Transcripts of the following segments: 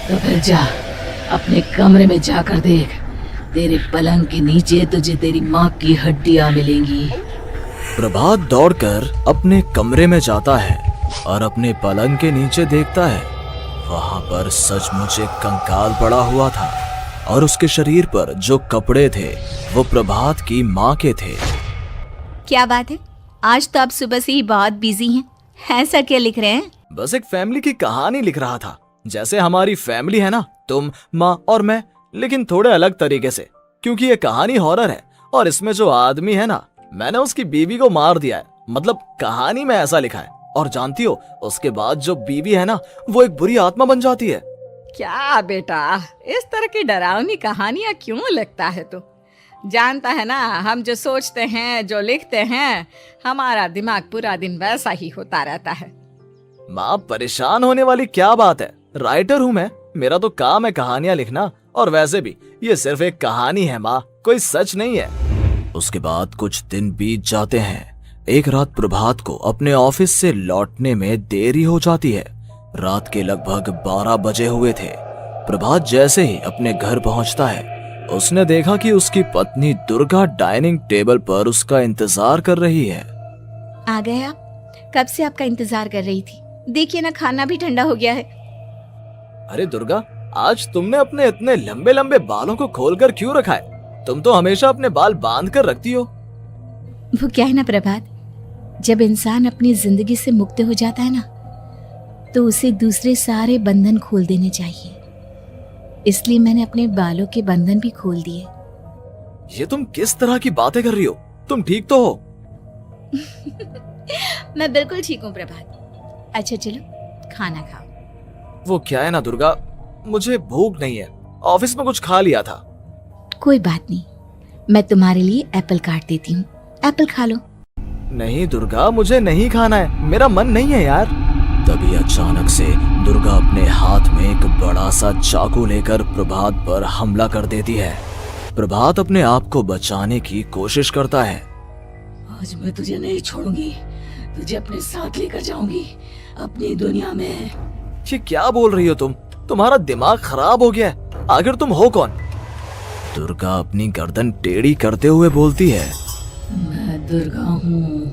तो फिर जा, अपने कमरे में जाकर देख, तेरे पलंग के नीचे तुझे तेरी माँ की हड्डियां मिलेंगी। प्रभात दौड़कर अपने कमरे में जाता है और अपने पलंग के नीचे देखता है। वहां पर सचमुच एक कंकाल पड़ा हुआ था और उसके शरीर पर जो कपड़े थे वो प्रभात की माँ के थे। क्या बात है, आज तो आप सुबह से ही बहुत बिजी हैं। ऐसा क्या लिख रहे हैं? बस एक फैमिली की कहानी लिख रहा था। जैसे हमारी फैमिली है ना, तुम, माँ और मैं, लेकिन थोड़े अलग तरीके से, क्योंकि ये कहानी हॉरर है और इसमें जो आदमी है ना, मैंने उसकी बीवी को मार दिया है। मतलब कहानी में ऐसा लिखा है। और जानती हो, उसके बाद जो बीवी है ना, वो एक बुरी आत्मा बन जाती है। क्या बेटा, इस तरह की डरावनी कहानियां क्यों लिखता है तू? जानता है ना, हम जो सोचते हैं, जो लिखते हैं, हमारा दिमाग पूरा दिन वैसा ही होता रहता है। माँ, परेशान होने वाली क्या बात है? राइटर हूँ मैं, मेरा तो काम है कहानियां लिखना। और वैसे भी ये सिर्फ एक कहानी है माँ, कोई सच नहीं है। उसके बाद कुछ दिन बीत जाते हैं। एक रात प्रभात को अपने ऑफिस से लौटने में देरी हो जाती है। रात के लगभग 12 बजे हुए थे। प्रभात जैसे ही अपने घर पहुंचता है, उसने देखा कि उसकी पत्नी दुर्गा डाइनिंग टेबल पर उसका इंतजार कर रही है। आ गए आप? कब से आपका इंतजार कर रही थी। देखिए ना, खाना भी ठंडा हो गया है। अरे दुर्गा, आज तुमने अपने इतने लंबे लंबे बालों को खोलकर क्यों रखा है? तुम तो हमेशा अपने बाल बांध कर रखती हो। वो क्या है ना प्रभात, जब इंसान अपनी जिंदगी से मुक्त हो जाता है ना, तो उसे दूसरे सारे बंधन खोल देने चाहिए। इसलिए मैंने अपने बालों के बंधन भी खोल दिए। ये तुम किस तरह की बातें कर रही हो? तुम ठीक तो हो? मैं बिल्कुल ठीक हूँ प्रभात। अच्छा चलो खाना खाओ। वो क्या है ना दुर्गा, मुझे भूख नहीं है। ऑफिस में कुछ खा लिया था। कोई बात नहीं, मैं तुम्हारे लिए एप्पल काट देती हूँ, एप्पल खा लो। नहीं दुर्गा, मुझे नहीं खाना है, मेरा मन नहीं है यार। तभी अचानक से दुर्गा अपने हाथ में एक बड़ा सा चाकू लेकर प्रभात पर हमला कर देती है। प्रभात अपने आप को बचाने की कोशिश करता है। आज मैं तुझे नहीं छोड़ूंगी, तुझे अपने साथ लेकर जाऊंगी अपनी दुनिया में। ये क्या बोल रही हो तुम? तुम्हारा दिमाग खराब हो गया है। आखिर तुम हो कौन? दुर्गा अपनी गर्दन टेढ़ी करते हुए बोलती है। मैं दुर्गा हूँ,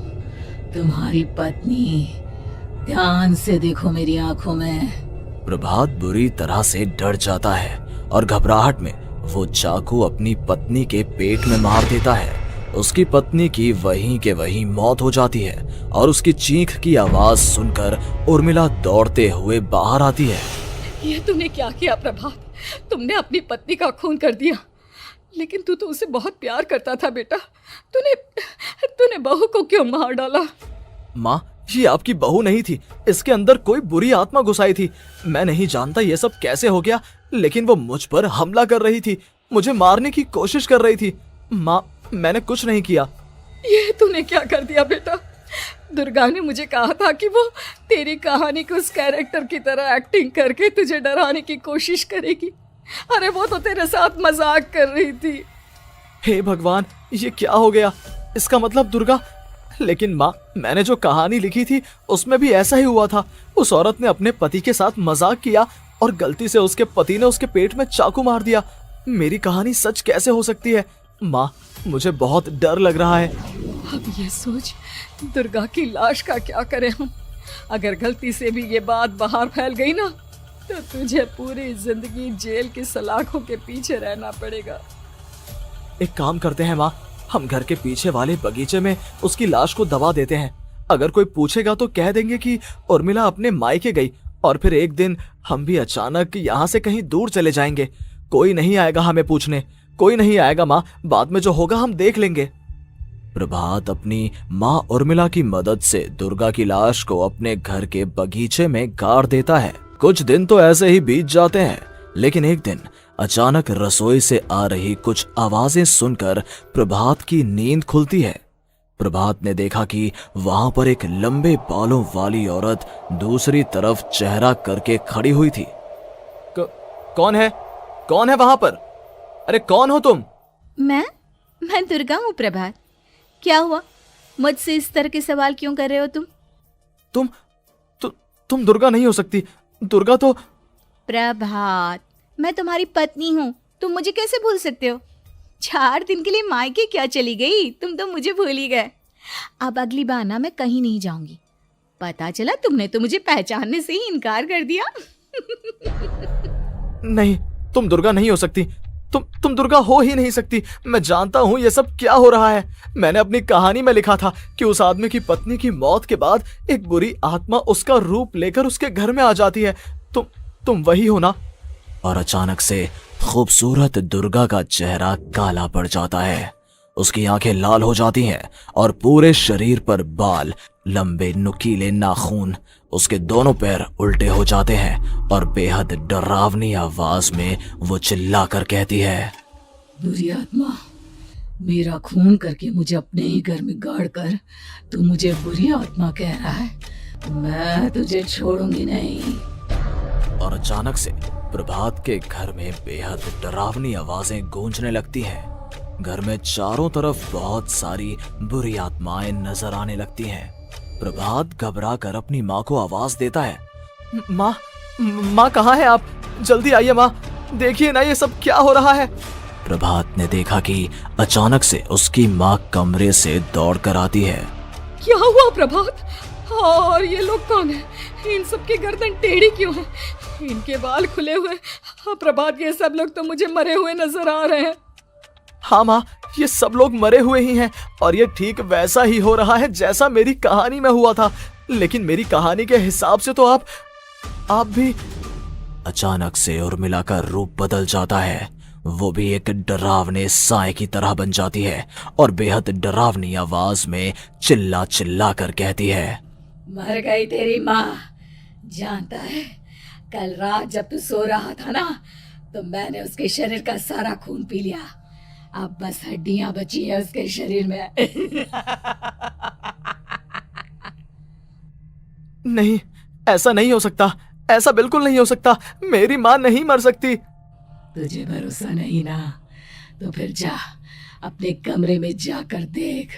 तुम्हारी पत्नी। ध्यान से देखो मेरी आंखों में। प्रभात बुरी तरह से डर जाता है और घबराहट में वो चाकू अपनी पत्नी के पेट में मार देता है। उसकी पत्नी की वहीं के वहीं मौत हो जाती है और उसकी चीख की आवाज सुनकर उर्मिला दौड़ते हुए बाहर आती है। ये तूने क्या किया प्रभात? तुमने अपनी पत्नी का खून कर दिया। लेकिन तू तो उसे बहुत प्यार करता था बेटा। तूने बहू को क्यों मार डाला? माँ, ये आपकी बहू नहीं थी, इसके अंदर कोई बुरी आत्मा घुसाई थी। मैं नहीं जानता ये सब कैसे हो गया, लेकिन वो मुझ पर हमला कर रही थी, मुझे मारने की कोशिश कर रही थी। माँ, मैंने कुछ नहीं किया। ये तूने क्या कर दिया बेटा? दुर्गा ने मुझे कहा था कि वो तेरी कहानी को उस कैरेक्टर की तरह एक्टिंग करके तुझे डराने की कोशिश करेगी। अरे वो तो तेरे साथ मजाक कर रही थी। हे भगवान, ये क्या हो गया? इसका मतलब दुर्गा। लेकिन माँ, मैंने जो कहानी लिखी थी उसमें भी ऐसा ही हुआ था। उस औरत ने अपने पति के साथ मजाक किया और गलती से उसके पति ने उसके पेट में चाकू मार दिया। मेरी कहानी सच कैसे हो सकती है? माँ, मुझे बहुत डर लग रहा है। अब ये सोच, दुर्गा की लाश का क्या करें हम? अगर गलती से भी ये बात बाहर फैल गई ना, तो तुझे पूरी जिंदगी जेल की सलाखों के पीछे रहना पड़ेगा। एक काम करते हैं माँ, हम घर के पीछे वाले बगीचे में उसकी लाश को दबा देते हैं। अगर कोई पूछेगा तो कह देंगे कि उर्मिला अपने मायके गई और फिर एक दिन हम भी अचानक यहाँ से कहीं दूर चले जाएंगे। कोई नहीं आएगा हमें पूछने, कोई नहीं आएगा माँ, बाद में जो होगा हम देख लेंगे। प्रभात अपनी माँ उर्मिला की मदद से दुर्गा की लाश को अपने घर के बगीचे में गाड़ देता है। कुछ दिन तो ऐसे ही बीत जाते हैं, लेकिन एक दिन अचानक रसोई से आ रही कुछ आवाजें सुनकर प्रभात की नींद खुलती है। प्रभात ने देखा कि वहां पर एक लंबे बालों वाली औरत दूसरी तरफ चेहरा करके खड़ी हुई थी। कौन है? कौन है वहां पर? अरे कौन हो तुम? मैं दुर्गा हूँ प्रभात। क्या हुआ? मुझसे इस तरह के सवाल क्यों कर रहे हो तुम? तुम दुर्गा नहीं हो सकती। दुर्गा तो प्रभात, मैं तुम्हारी पत्नी हूँ, तुम मुझे कैसे भूल सकते हो? 4 दिन के लिए मायके क्या चली गई, तुम तो मुझे भूल ही गए। अब अगली बार ना मैं कहीं नहीं जाऊंगी। पता चला तुमने तो मुझे पहचानने से ही इनकार कर दिया। नहीं, तुम दुर्गा नहीं हो सकती। तुम दुर्गा हो ही नहीं सकती। मैं जानता हूँ ये सब क्या हो रहा है। मैंने अपनी कहानी में लिखा था कि उस आदमी की पत्नी की मौत के बाद एक बुरी आत्मा उसका रूप लेकर उसके घर में आ जाती है। तुम वही हो ना? और अचानक से खूबसूरत दुर्गा का चेहरा काला पड़ जाता है। उसकी आंखें लाल हो जाती हैं और पूरे शरीर पर बाल, लंबे नुकीले नाखून, उसके दोनों पैर उल्टे हो जाते हैं और बेहद डरावनी आवाज में वो चिल्लाकर कहती है, बुरी आत्मा, मेरा खून करके मुझे अपने ही घर में गाड़ कर तू मुझे बुरी आत्मा कह रहा है? मैं तुझे छोड़ूंगी नहीं। और अचानक से प्रभात के घर में बेहद डरावनी आवाजें गूंजने लगती हैं। घर में चारों तरफ बहुत सारी बुरी आत्माएं नजर आने लगती हैं। प्रभात घबरा कर अपनी माँ को आवाज देता है, माँ कहाँ है आप? जल्दी आइए माँ, देखिए ना ये सब क्या हो रहा है। प्रभात ने देखा कि अचानक से उसकी माँ कमरे से दौड़ कर आती है। क्या हुआ प्रभात? और ये लोग कौन है? इन सब की गर्दन टेढ़ी क्यों है? इनके बाल खुले हुए। हाँ प्रभात, ये सब लोग तो मुझे मरे हुए नजर आ रहे हैं। हाँ माँ, ये सब लोग मरे हुए ही हैं और ये ठीक वैसा ही हो रहा है जैसा मेरी कहानी में हुआ था। लेकिन मेरी कहानी के हिसाब से तो आप भी। अचानक से उर्मिला का रूप बदल जाता है। वो भी एक डरावने साए की तरह बन जाती है और बेहद डरावनी आवाज में चिल्ला चिल्ला कर कहती है, मर गई तेरी माँ। जानता है, कल रात जब तू सो रहा था ना, तो मैंने उसके शरीर का सारा खून पी लिया। अब बस हड्डियां बची है उसके शरीर में। नहीं, ऐसा नहीं हो सकता, ऐसा बिल्कुल नहीं हो सकता। मेरी माँ नहीं मर सकती। तुझे भरोसा नहीं ना? तो फिर जा, अपने कमरे में जाकर देख।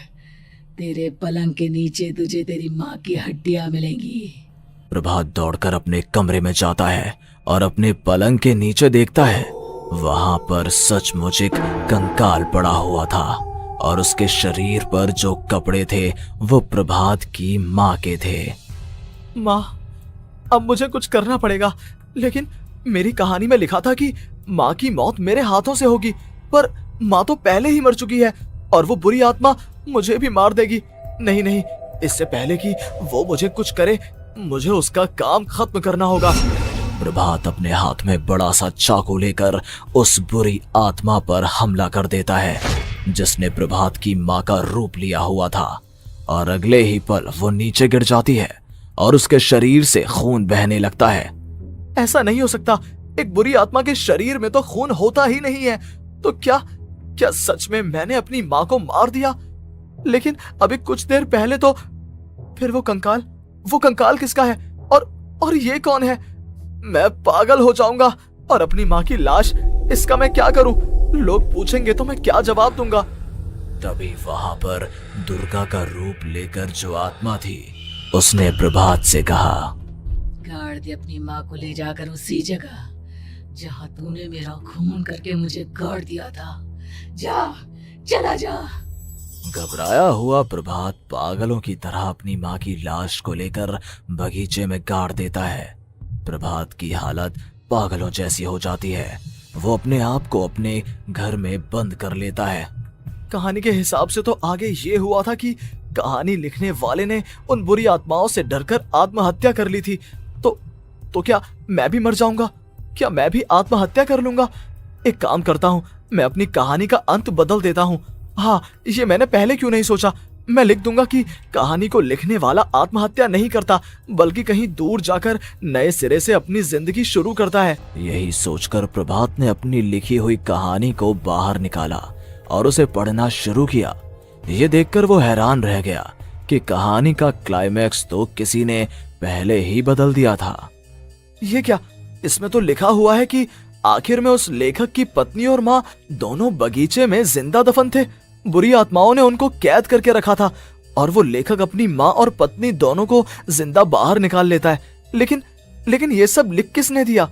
तेरे पलंग के नीचे तुझे तेरी माँ की हड्डियां मिलेंगी। प्रभात दौड़कर अपने कमरे में जाता है और अपने पलंग के नीचे देखता है। वहां पर सचमुच एक कंकाल पड़ा हुआ था और उसके शरीर पर जो कपड़े थे वो प्रभात की माँ के थे। माँ, अब मुझे कुछ करना पड़ेगा। लेकिन मेरी कहानी में लिखा था कि माँ की मौत मेरे हाथों से होगी, पर माँ तो पहले ही मर चुकी है और वो बुरी आत्मा मुझे भी मार देगी। नहीं, इससे पहले कि वो मुझे कुछ करे, मुझे उसका काम खत्म करना होगा। प्रभात अपने हाथ में बड़ा सा चाकू लेकर उस बुरी आत्मा पर हमला कर देता है जिसने प्रभात की माँ का रूप लिया हुआ था, और अगले ही पल वो नीचे गिर जाती है और उसके शरीर से खून बहने लगता है। ऐसा नहीं हो सकता, एक बुरी आत्मा के शरीर में तो खून होता ही नहीं है। तो क्या सच में मैंने अपनी माँ को मार दिया? लेकिन अभी कुछ देर पहले तो फिर वो कंकाल किसका है? और ये कौन है? मैं पागल हो जाऊंगा। और अपनी माँ की लाश, इसका मैं क्या करूं? लोग पूछेंगे तो मैं क्या जवाब दूंगा? तभी वहां पर दुर्गा का रूप लेकर जो आत्मा थी उसने प्रभात से कहा, गाड़ दे अपनी माँ को ले जाकर उसी जगह जहाँ तूने मेरा खून करके मुझे गाड़ दिया था। जा, चला जा। घबराया हुआ प्रभात पागलों की तरह अपनी माँ की लाश को लेकर बगीचे में गाड़ देता है। प्रभात की हालत पागलों जैसी हो जाती है। वो अपने आप को अपने घर में बंद कर लेता है। कहानी के हिसाब से तो आगे ये हुआ था कि कहानी लिखने वाले ने उन बुरी आत्माओं से डरकर आत्महत्या कर ली थी। तो क्या मैं भी मर जाऊंगा? क्या मैं भी आत्महत्या कर लूंगा? एक काम करता हूँ, मैं अपनी कहानी का अंत बदल देता हूँ। हाँ, ये मैंने पहले क्यों नहीं सोचा। मैं लिख दूंगा कि कहानी को लिखने वाला आत्महत्या नहीं करता, बल्कि कहीं दूर जाकर नए सिरे से अपनी जिंदगी शुरू करता है। यही सोचकर प्रभात ने अपनी लिखी हुई कहानी को बाहर निकाला और उसे पढ़ना शुरू किया। ये देखकर वो हैरान रह गया कि कहानी का क्लाइमैक्स तो किसी ने पहले ही बदल दिया था। ये क्या? इसमें तो लिखा हुआ है कि आखिर में उस लेखक की पत्नी और माँ दोनों बगीचे में जिंदा दफन थे। बुरी आत्माओं ने उनको कैद करके रखा था और वो लेखक अपनी माँ और पत्नी दोनों को जिंदा बाहर निकाल लेता है। लेकिन ये सब लिख किसने दिया?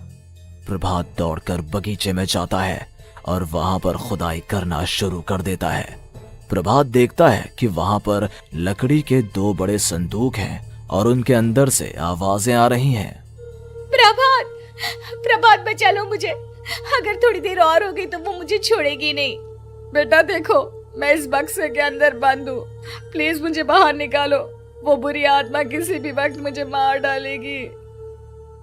प्रभात दौड़कर बगीचे में जाता है और वहां पर खुदाई करना शुरू कर देता है। प्रभात देखता है कि वहां पर लकड़ी के 2 बड़े संदूक हैं और उनके अंदर से आवाजें आ रही हैं। प्रभात, प्रभात बचा लो मुझे, अगर थोड़ी देर और हो गई तो वो मुझे छोड़ेगी नहीं। बेटा देखो, मैं इस बक्से के अंदर बंद हूँ, प्लीज मुझे बाहर निकालो, वो बुरी आत्मा किसी भी वक्त मुझे मार डालेगी।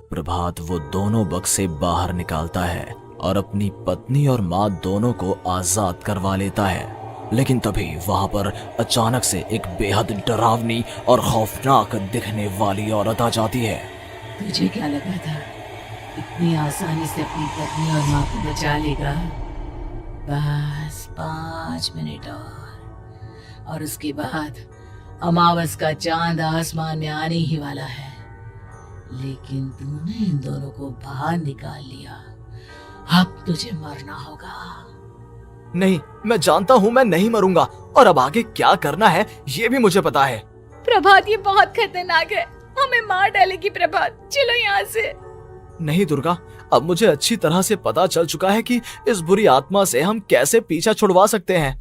प्रभात वो दोनों बक्से बाहर निकालता है और अपनी पत्नी और माँ दोनों को आजाद करवा लेता है। लेकिन तभी वहां पर अचानक से एक बेहद डरावनी और खौफनाक दिखने वाली औरत आ जाती है। तुझे क्या लगा था इतनी आसानी से अपनी पत्नी और माँ को बचा लेगा? बस 5 मिनट और उसके बाद अमावस का चांद आसमान में आने ही वाला है। लेकिन तूने इन दोनों को बाहर निकाल लिया, अब तुझे मरना होगा। नहीं, मैं जानता हूँ मैं नहीं मरूंगा और अब आगे क्या करना है ये भी मुझे पता है। प्रभात, ये बहुत खतरनाक है, हमें मार डालेगी। प्रभात, चलो यहाँ से। नहीं दुर्गा, अब मुझे अच्छी तरह से पता चल चुका है कि इस बुरी आत्मा से हम कैसे पीछा छुड़वा सकते हैं।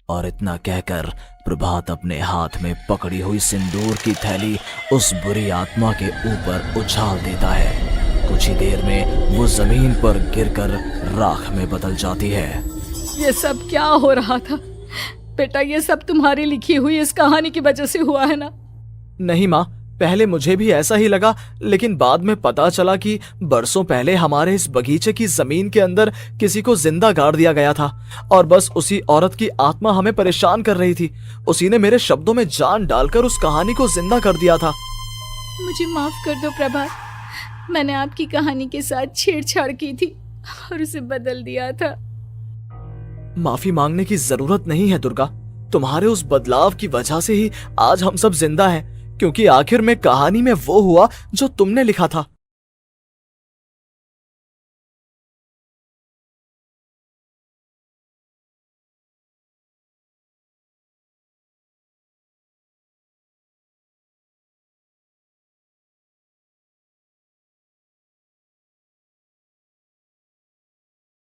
और इतना कहकर प्रभात अपने हाथ में पकड़ी हुई सिंदूर की थैली उस बुरी आत्मा के ऊपर उछाल देता है। कुछ ही देर में वो जमीन पर गिरकर राख में बदल जाती है। ये सब क्या हो रहा था बेटा? ये सब तुम्हारी लिखी हुई इस कहानी की वजह से हुआ है ना? नहीं माँ, पहले मुझे भी ऐसा ही लगा, लेकिन बाद में पता चला कि बरसों पहले हमारे इस बगीचे की जमीन के अंदर किसी को जिंदा गाड़ दिया गया था और बस उसी औरत की आत्मा हमें परेशान कर रही थी। उसी ने मेरे शब्दों में जान डालकर उस कहानी को जिंदा कर दिया था। मुझे माफ कर दो प्रभात, मैंने आपकी कहानी के साथ छेड़छाड़ की थी और उसे बदल दिया था। माफी मांगने की जरूरत नहीं है दुर्गा, तुम्हारे उस बदलाव की वजह से ही आज हम सब जिंदा हैं, क्योंकि आखिर में कहानी में वो हुआ जो तुमने लिखा था।